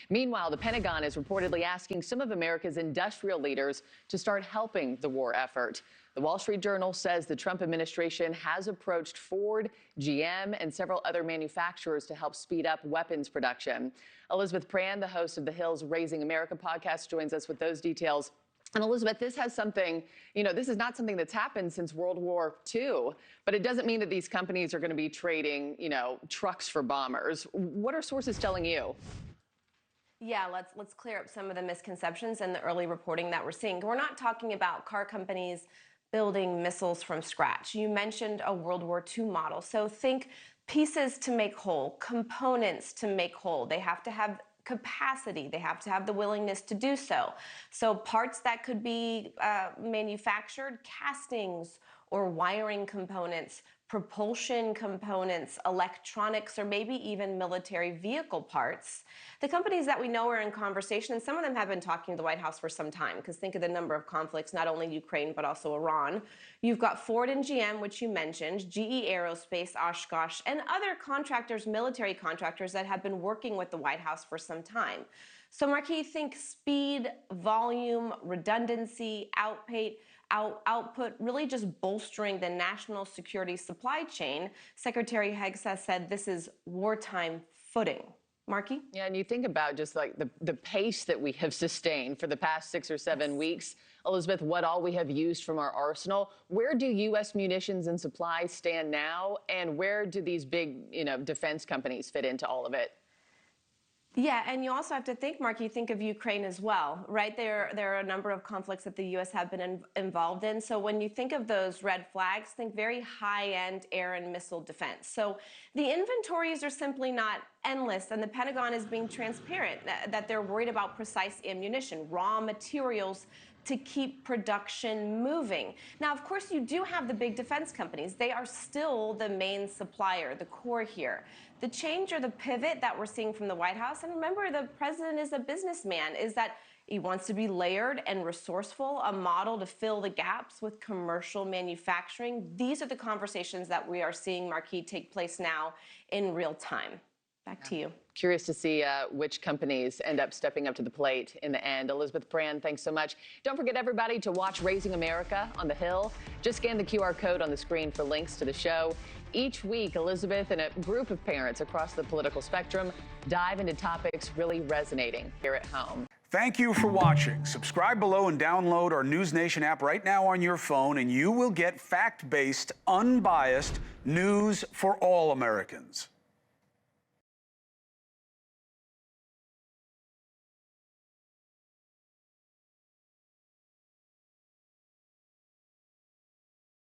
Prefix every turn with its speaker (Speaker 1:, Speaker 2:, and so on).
Speaker 1: Meanwhile, the Pentagon is reportedly asking some of America's industrial leaders to start helping the war effort. The Wall Street Journal says the Trump administration has approached Ford, GM, and several other manufacturers to help speed up weapons production. Elizabeth Prann, the host of the Hill's Raising America podcast, joins us with those details. And Elizabeth, this has something, this is not something that's happened since World War II, but it doesn't mean that these companies are going to be trading, trucks for bombers. What are sources telling you?
Speaker 2: Yeah, let's clear up some of the misconceptions and the early reporting that we're seeing. We're not talking about car companies building missiles from scratch. You mentioned a World War II model. So think pieces to make whole, components to make whole. They have to have capacity. They have to have the willingness to do so. So parts that could be manufactured, castings or wiring components, propulsion components, electronics, or maybe even military vehicle parts. The companies that we know are in conversation, and some of them have been talking to the White House for some time, because think of the number of conflicts, not only Ukraine, but also Iran. You've got Ford and GM, which you mentioned, GE Aerospace, Oshkosh, and other contractors, military contractors that have been working with the White House for some time. So Markie, think speed, volume, redundancy, output, really just bolstering the national security supply chain. Secretary Heggs has said this is wartime footing. Markie?
Speaker 1: Yeah, and you think about just like the pace that we have sustained for the past 6 or 7 weeks, Elizabeth, what all we have used from our arsenal. Where do U.S. munitions and supplies stand now, and where do these big, defense companies fit into all of it?
Speaker 2: Yeah, and you also have to think, Markie, think of Ukraine as well, right? There are a number of conflicts that the U.S. have been involved in. So when you think of those red flags, think very high-end air and missile defense. So the inventories are simply not endless, and the Pentagon is being transparent that they're worried about precise ammunition, raw materials to keep production moving. Now, of course, you do have the big defense companies. They are still the main supplier, the core here. The change or the pivot that we're seeing from the White House, and remember, the president is a businessman, is that he wants to be layered and resourceful, a model to fill the gaps with commercial manufacturing. These are the conversations that we are seeing, Markie, take place now in real time. Back to you.
Speaker 1: Curious to see which companies end up stepping up to the plate in the end. Elizabeth Prann, thanks so much. Don't forget, everybody, to watch Raising America on the Hill. Just scan the QR code on the screen for links to the show. Each week, Elizabeth and a group of parents across the political spectrum dive into topics really resonating here at home.
Speaker 3: Thank you for watching. Subscribe below and download our NewsNation app right now on your phone, and you will get fact-based, unbiased news for all Americans.